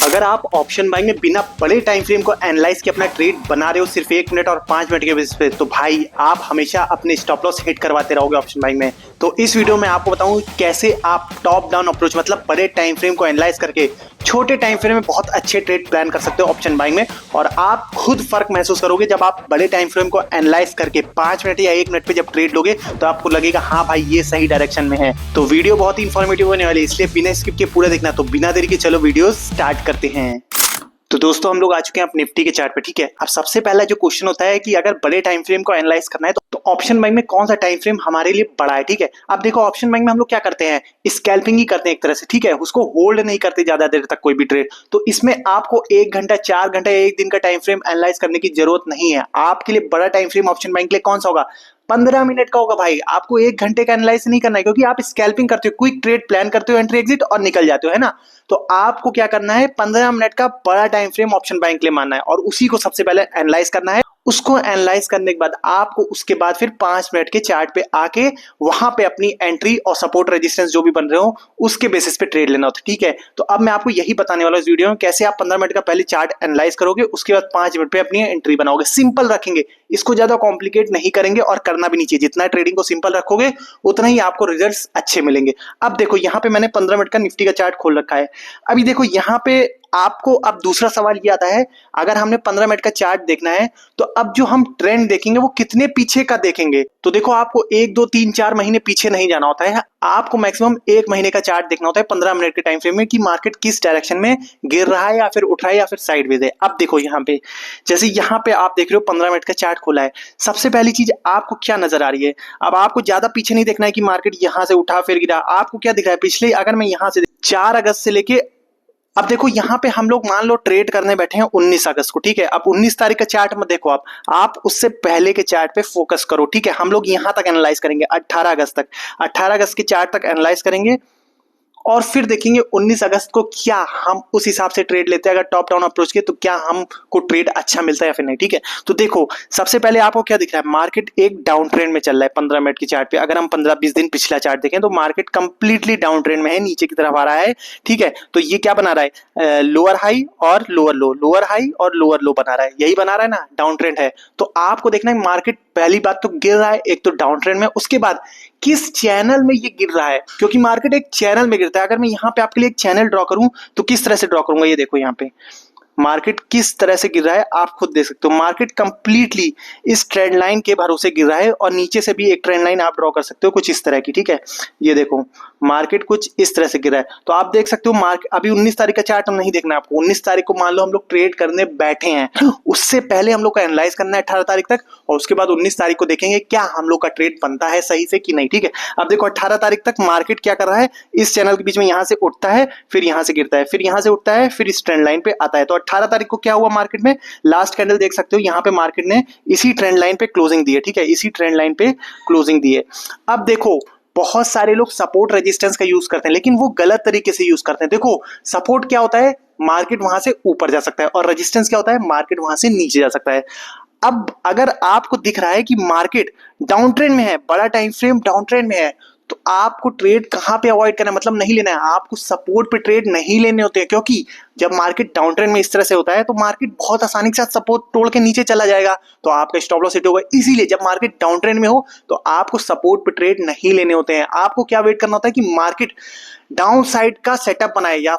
अगर आप option buying में बिना बड़े टाइम फ्रेम को एनालाइज के अपना ट्रेड बना रहे हो सिर्फ 1 मिनट और 5 मिनट के बेसिस पे, तो भाई आप हमेशा अपने स्टॉप लॉस हिट करवाते रहोगे ऑप्शन बाइंग में। तो इस वीडियो में आपको बताऊं कैसे आप टॉप डाउन अप्रोच मतलब बड़े टाइम फ्रेम को एनालाइज करके छोटे टाइम फ्रेम में बहुत अच्छे ट्रेड प्लान कर सकते हो ऑप्शन बाइंग में। और आप खुद फर्क महसूस करोगे जब आप बड़े टाइम फ्रेम को एनालाइज करके 5 मिनट या 1 मिनट पे जब ट्रेड लोगे तो आपको लगेगा हाँ भाई ये सही डायरेक्शन में है। तो वीडियो बहुत ही इंफॉर्मेटिव होने वाली है, इसलिए बिना स्किप के पूरा देखना। तो बिना देरी के चलो वीडियो स्टार्ट करते हैं। तो दोस्तों हम लोग आ चुके हैं आप निफ्टी के चार्ट पे, ठीक है। अब सबसे पहला जो क्वेश्चन होता है कि अगर बड़े टाइम फ्रेम को एनालाइज करना है तो ऑप्शन बाइंग में कौन सा टाइम फ्रेम हमारे लिए बड़ा है, ठीक है। अब देखो ऑप्शन बाइंग में हम लोग क्या करते हैं, स्कैल्पिंग ही करते हैं एक तरह से, ठीक है। उसको होल्ड नहीं करते ज्यादा देर तक कोई भी ट्रेड। तो इसमें आपको 1 घंटा 4 घंटा या 1 दिन का टाइम फ्रेम एनालाइज करने की जरूरत नहीं है। आपके लिए बड़ा टाइम फ्रेम ऑप्शन बाइंग के लिए कौन सा होगा, 15 मिनट का होगा भाई। आपको 1 घंटे का एनालाइज नहीं करना है क्योंकि आप स्कैल्पिंग करते हो, क्विक ट्रेड प्लान करते हो, एंट्री एग्जिट और निकल जाते हो, है ना। तो आपको क्या करना है, 15 मिनट का बड़ा टाइम फ्रेम ऑप्शन बाइंग के लिए मानना है और उसी को सबसे पहले एनालाइज करना है। उसको एनालाइज करने के बाद आपको उसके बाद फिर 5 मिनट के चार्ट पे आके वहां पे अपनी एंट्री और सपोर्ट रेजिस्टेंस जो भी बन रहे हो उसके बेसिस पे ट्रेड लेना होता है, ठीक है। तो अब मैं आपको यही बताने वाला हूं इस वीडियो में, कैसे आप 15 मिनट का पहले चार्ट एनालाइज करोगे, उसके बाद 5 मिनट पे अपनी एंट्री बनाओगे। सिंपल रखेंगे, इसको ज्यादा कॉम्प्लिकेट नहीं करेंगे और करना भी नहीं चाहिए। जितना ट्रेडिंग को सिंपल रखोगे उतना ही आपको रिजल्ट्स अच्छे मिलेंगे। अब देखो यहाँ पे मैंने 15 मिनट का निफ्टी का चार्ट खोल रखा है। अभी देखो यहाँ पे आपको अब दूसरा सवाल ये आता है, अगर हमने 15 मिनट का चार्ट देखना है तो अब जो हम ट्रेंड देखेंगे वो कितने पीछे का देखेंगे। तो देखो आपको 1 2 3 4 महीने पीछे नहीं जाना होता है, आपको मैक्सिमम 1 महीने का चार्ट देखना होता है 15 मिनट के टाइम फ्रेम में कि मार्केट किस डायरेक्शन में गिर रहा है या फिर उठ रहा है या फिर साइडवेज है। अब देखो यहाँ पे जैसे यहाँ पे आप देख रहे हो 15 मिनट का चार्ट खोला है। सबसे पहली चीज आपको क्या नजर आ रही है, अब आपको ज्यादा पीछे नहीं देखना है कि मार्केट यहां से उठा फिर गिरा। आपको क्या दिख रहा है, पिछले अगर मैं यहां से 4 अगस्त से लेके अब देखो यहाँ पे हम लोग मान लो ट्रेड करने बैठे हैं 19 अगस्त को, ठीक है। अब 19 तारीख का चार्ट में देखो, आप उससे पहले के चार्ट पे फोकस करो, ठीक है। हम लोग यहाँ तक एनालाइज करेंगे 18 अगस्त तक, 18 अगस्त के चार्ट तक एनालाइज करेंगे और फिर देखेंगे 19 अगस्त को क्या हम उस हिसाब से ट्रेड लेते हैं। अगर टॉप डाउन अप्रोच के तो क्या हमको ट्रेड अच्छा मिलता है या फिर नहीं, ठीक है। तो देखो सबसे पहले आपको क्या दिख रहा है, मार्केट एक डाउन ट्रेंड में चल रहा है 15 मिनट के चार्ट पे। अगर हम 15-20 दिन पिछला चार्ट देखें तो मार्केट कंप्लीटली डाउन ट्रेंड में है, नीचे की तरफ आ रहा है, ठीक है। तो ये क्या बना रहा है, लोअर हाई और लोअर लो, लोअर हाई और लोअर लो बना रहा है, यही बना रहा है ना, डाउन ट्रेंड है। तो आपको देखना है मार्केट पहली बात तो गिर रहा है, एक तो डाउन ट्रेंड में, उसके बाद किस चैनल में ये गिर रहा है, क्योंकि मार्केट एक चैनल में गिरता है। अगर मैं यहाँ पे आपके लिए एक चैनल ड्रॉ करूं तो किस तरह से ड्रॉ करूंगा, ये देखो यहाँ पे मार्केट किस तरह से गिर रहा है आप खुद देख सकते हो। मार्केट कंप्लीटली इस ट्रेंड लाइन के भरोसे गिर रहा है और नीचे से भी एक ट्रेंड लाइन आप ड्रॉ कर सकते हो कुछ इस तरह की, ठीक है। ये देखो मार्केट कुछ इस तरह से गिर रहा है। तो आप देख सकते हो मार्केट अभी 19 तारीख का चार्ट नहीं देखना है आपको। 19 तारीख को मान लो हम लोग ट्रेड करने बैठे हैं, उससे पहले हम लोग को एनालाइज करना है 18 तारीख तक और उसके बाद 19 तारीख को देखेंगे क्या हम लोग का ट्रेड बनता है सही से कि नहीं, ठीक है। अब देखो 18 तारीख तक मार्केट क्या कर रहा है, इस चैनल के बीच में यहां से उठता है, फिर यहां से गिरता है, फिर यहां से उठता है, फिर इस ट्रेंड लाइन पे आता है। तो 18 तारीख को क्या हुआ मार्केट में, लास्ट कैंडल देख सकते हो यहाँ पे मार्केट ने इसी ट्रेंड लाइन पे क्लोजिंग दी है, ठीक है, इसी ट्रेंड लाइन पे क्लोजिंग दी है। अब देखो बहुत सारे लोग सपोर्ट रेजिस्टेंस का यूज करते हैं लेकिन वो गलत तरीके से यूज करते हैं। देखो सपोर्ट क्या होता है, मार्केट वहां से ऊपर जा सकता है और रेजिस्टेंस क्या होता है, मार्केट वहां से नीचे जा सकता है। अब अगर आपको दिख रहा है कि मार्केट डाउन ट्रेंड में है, बड़ा टाइम फ्रेम डाउन ट्रेंड में है, तो आपको ट्रेड कहां पे अवॉइड करना है, मतलब नहीं लेना है। आपको सपोर्ट पे ट्रेड नहीं लेने होते हैं क्योंकि जब मार्केट डाउन ट्रेंड में इस तरह से होता है तो मार्केट बहुत आसानी के साथ सपोर्ट तोड़ के नीचे चला जाएगा, तो आपका स्टॉप लॉस हिट होगा। इसीलिए जब मार्केट डाउन ट्रेंड में हो तो आपको सपोर्ट पे ट्रेड नहीं लेने होते हैं। आपको क्या वेट करना होता है कि मार्केट डाउन साइड का सेटअप बनाए या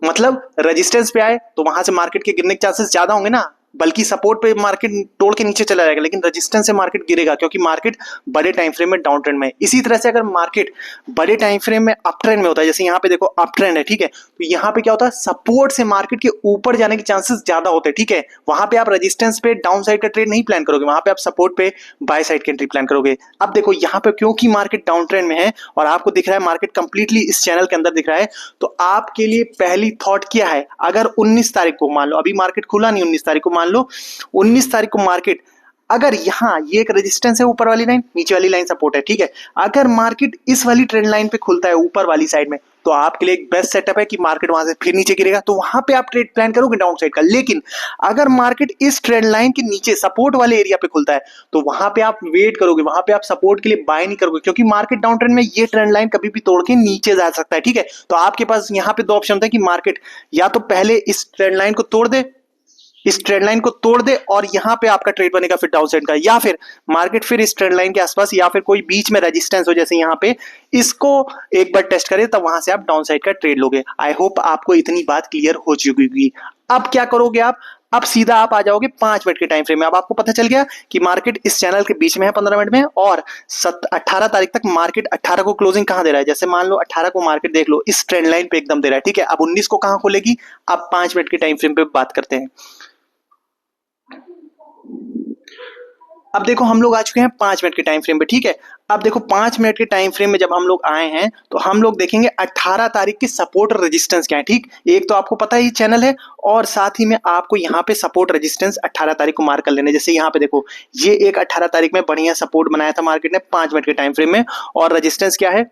मतलब रेजिस्टेंस पे आए तो वहां से मार्केट के गिरने के चांसेस ज्यादा होंगे ना, बल्कि सपोर्ट पे मार्केट तोड़ के नीचे चला जाएगा लेकिन रेजिस्टेंस से मार्केट गिरेगा क्योंकि मार्केट बड़े टाइम फ्रेम में डाउन ट्रेंड में है। इसी तरह से अगर मार्केट बड़े टाइम फ्रेम में अप ट्रेंड में होता है, जैसे यहाँ पे देखो अप ट्रेंड है, ठीक है, तो यहाँ पे क्या होता है, सपोर्ट से मार्केट के ऊपर जाने के चांसेस ज्यादा होते हैं, ठीक है। वहां पे आप रेजिस्टेंस पे डाउन साइड का ट्रेड नहीं प्लान करोगे, वहां पे आप सपोर्ट पे बाय साइड की एंट्री प्लान करोगे। अब देखो यहाँ पे क्योंकि मार्केट डाउन ट्रेंड में है और आपको दिख रहा है मार्केट कंप्लीटली इस चैनल के अंदर दिख रहा है, तो आपके लिए पहली थॉट क्या है, अगर 19 तारीख को मान लो, अभी मार्केट खुला नहीं, 19 तारीख को मान लो, 19 तारीख को मार्केट अगर यहां ये एक रेजिस्टेंस है, ऊपर वाली लाइन, नीचे वाली लाइन सपोर्ट है, ठीक है। अगर मार्केट इस वाली ट्रेंड लाइन पे खुलता है ऊपर वाली साइड में तो आपके लिए एक बेस्ट सेटअप है कि मार्केट वहां से फिर नीचे गिरेगा तो वहां पे आप ट्रेड प्लान करोगे डाउन साइड का। लेकिन अगर मार्केट इस ट्रेंड लाइन के नीचे सपोर्ट वाले एरिया पे खुलता है तो वहां पे आप वेट करोगे, वहां पे आप सपोर्ट के लिए बाय नहीं करोगे, क्योंकि मार्केट डाउन ट्रेंड में ये ट्रेंड लाइन कभी भी तोड़ के नीचे जा सकता है। ठीक है, तो आपके पास यहाँ पे दो ऑप्शन होता है कि मार्केट या तो पहले इस ट्रेंड लाइन को तोड़ दे, इस ट्रेंड लाइन को तोड़ दे और यहां पे आपका ट्रेड बनेगा फिर डाउन साइड का, या फिर मार्केट फिर इस ट्रेंड लाइन के आसपास या फिर कोई बीच में रेजिस्टेंस हो जैसे यहां पे, इसको एक बार टेस्ट करें तब वहां से आप डाउन साइड का ट्रेड लोगे। आई होप आपको इतनी बात क्लियर हो चुकी होगी। अब क्या करोगे आप, अब सीधा आप आ जाओगे 5 मिनट के टाइम फ्रेम में। अब आपको पता चल गया कि मार्केट इस चैनल के बीच में है 15 मिनट में, और 18 तारीख तक मार्केट 18 को क्लोजिंग कहां दे रहा है, जैसे मान लो 18 को मार्केट देख लो इस ट्रेंड लाइन पे एकदम दे रहा है। ठीक है, अब 19 को कहां खोलेगी, अब 5 मिनट के टाइम फ्रेम पे बात करते हैं। अब देखो हम लोग आ चुके हैं 5 मिनट के टाइम फ्रेम पे। ठीक है, अब देखो 5 मिनट के टाइम फ्रेम में जब हम लोग आए हैं तो हम लोग देखेंगे 18 तारीख की सपोर्ट और रेजिस्टेंस क्या है। ठीक, एक तो आपको पता ही चैनल है और साथ ही में आपको यहाँ पे सपोर्ट रेजिस्टेंस 18 तारीख को मार्क कर लेने। जैसे यहाँ पे देखो ये एक 18 तारीख में बढ़िया सपोर्ट बनाया था मार्केट ने 5 मिनट के टाइम फ्रेम में, और रेजिस्टेंस क्या है,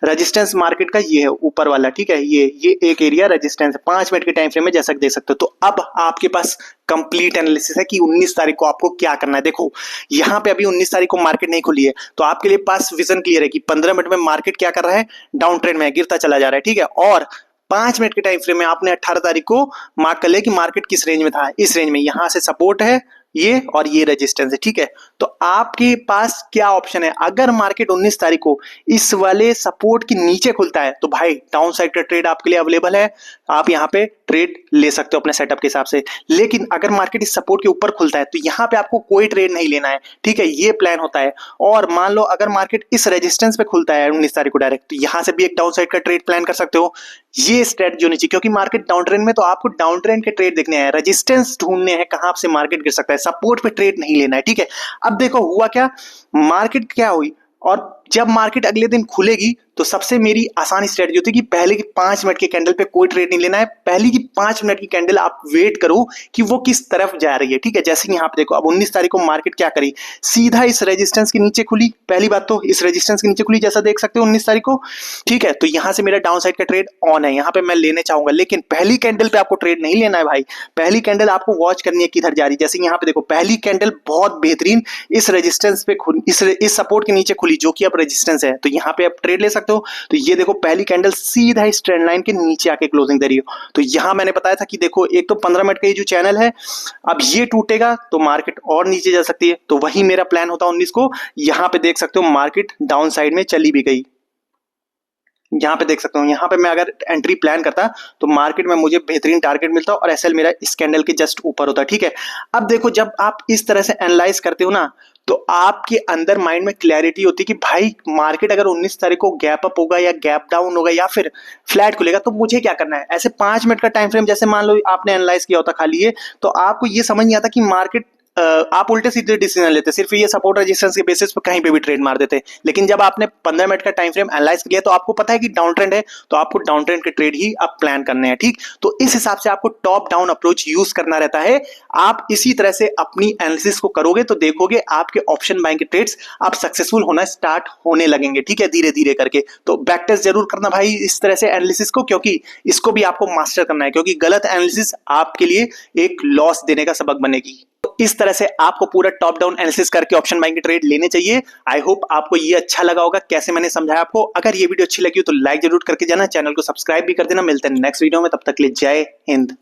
रेजिस्टेंस मार्केट का ये है ऊपर वाला। ठीक है, ये एक एरिया रेजिस्टेंस है 5 मिनट के टाइम फ्रेम में, जैसा कि देख सकते हो। तो अब आपके पास कंप्लीट एनालिसिस है कि 19 तारीख को आपको क्या करना है। देखो यहां पे अभी 19 तारीख को मार्केट नहीं खुली है तो आपके लिए पास विजन क्लियर है कि 15 मिनट में मार्केट क्या कर रहा है, डाउन ट्रेंड में है, गिरता चला जा रहा है। ठीक है, और 5 मिनट के टाइम फ्रेम में आपने 18 तारीख को मार्क कर लिया कि मार्केट किस रेंज में था, इस रेंज में, यहां से सपोर्ट है ये और ये रेजिस्टेंस है। ठीक है, तो आपके पास क्या ऑप्शन है, अगर मार्केट 19 तारीख को इस वाले सपोर्ट के नीचे खुलता है तो भाई डाउन साइड का ट्रेड आपके लिए अवेलेबल है, आप यहां पे ट्रेड ले सकते हो अपने सेटअप के हिसाब से। लेकिन अगर मार्केट इस सपोर्ट के ऊपर खुलता है तो यहां पे आपको कोई ट्रेड नहीं लेना है। ठीक है, ये प्लान होता है। और मान लो अगर मार्केट इस रेजिस्टेंस पे खुलता है 19 तारीख को डायरेक्ट, तो यहां से भी एक डाउन साइड का ट्रेड प्लान कर सकते हो। ये स्ट्रेटजी होनी चाहिए, क्योंकि मार्केट डाउन ट्रेंड में तो आपको डाउन ट्रेंड के ट्रेड देखने हैं, रेजिस्टेंस ढूंढने हैं कहां से मार्केट गिर सकता है, सपोर्ट पे ट्रेड नहीं लेना है। ठीक है, अब देखो हुआ क्या, मार्केट क्या हुई, और जब मार्केट अगले दिन खुलेगी तो सबसे मेरी आसान स्ट्रेटजी होती है कि पहले की 5 मिनट के कैंडल पे कोई ट्रेड नहीं लेना है, पहली की 5 मिनट की कैंडल आप वेट करो कि वो किस तरफ जा रही है। ठीक है, जैसे यहाँ पे देखो अब 19 तारीख को मार्केट क्या करी, सीधा इस रेजिस्टेंस के नीचे खुली, पहली बात तो इस रेजिस्टेंस के नीचे खुली जैसा देख सकते हो 19 तारीख को। ठीक है, तो यहां से मेरा डाउन साइड का ट्रेड ऑन है, यहाँ पे मैं लेने चाहूंगा, लेकिन पहली कैंडल पे आपको ट्रेड नहीं लेना है भाई। पहली कैंडल आपको वॉच करनी है किधर जा रही है। जैसे यहाँ पे देखो पहली कैंडल बहुत बेहतरीन इस रेजिस्टेंस पे इस सपोर्ट के नीचे खुली जो कि अब रेजिस्टेंस है, तो यहाँ पे आप ट्रेड ले सकते हो। तो ये देखो पहली कैंडल सीधा इस ट्रेंड लाइन के नीचे आके क्लोजिंग दे रही हो। तो यहां मैंने बताया था कि देखो एक तो 15 मिनट का ये जो चैनल है, अब ये टूटेगा तो मार्केट और नीचे जा सकती है, तो वही मेरा प्लान होता 19 को। यहां पे देख सकते हो मार्केट डाउन साइड में चली भी गई, यहाँ पे देख सकता हूँ, यहाँ पे मैं अगर एंट्री प्लान करता तो मार्केट में मुझे बेहतरीन टारगेट मिलता और एसएल मेरा इस कैंडल के जस्ट ऊपर होता। ठीक है, अब देखो जब आप इस तरह से एनालाइज करते हो ना तो आपके अंदर माइंड में क्लैरिटी होती है कि भाई मार्केट अगर 19 तारीख को गैप अप होगा या गैप डाउन होगा या फिर फ्लैट खुलेगा तो मुझे क्या करना है। ऐसे 5 मिनट का टाइम फ्रेम जैसे मान लो आपने एनालाइज किया होता खाली ये, तो आपको ये समझ नहीं आता कि मार्केट आप उल्टे सीधे डिसीजन लेते, सिर्फ ये सपोर्ट रेजिस्टेंस के बेसिस पर कहीं पे भी ट्रेड मार देते। लेकिन जब आपने 15 मिनट का टाइम फ्रेम एनालाइज किया तो आपको पता है कि डाउन ट्रेंड है, तो आपको डाउन ट्रेंड के ट्रेड ही आप प्लान करने हैं। ठीक, तो इस हिसाब से आपको टॉप डाउन अप्रोच यूज करना रहता है। आप इसी तरह से अपनी एनालिसिस को करोगे तो देखोगे आपके ऑप्शन बाइंग के ट्रेड्स आप सक्सेसफुल होना स्टार्ट होने लगेंगे। ठीक है, धीरे धीरे करके। तो बैक टेस्ट जरूर करना भाई इस तरह से एनालिसिस को, क्योंकि इसको भी आपको मास्टर करना है, क्योंकि गलत एनालिसिस आपके लिए एक लॉस देने का सबक बनेगी। तो इस तरह से आपको पूरा टॉप डाउन एनालिसिस करके ऑप्शन बाइंग के ट्रेड लेने चाहिए। आई होप आपको ये अच्छा लगा होगा कैसे मैंने समझाया आपको। अगर ये वीडियो अच्छी लगी हो तो लाइक जरूर करके जाना, चैनल को सब्सक्राइब भी कर देना। मिलते हैं नेक्स्ट वीडियो में, तब तक के लिए जय हिंद।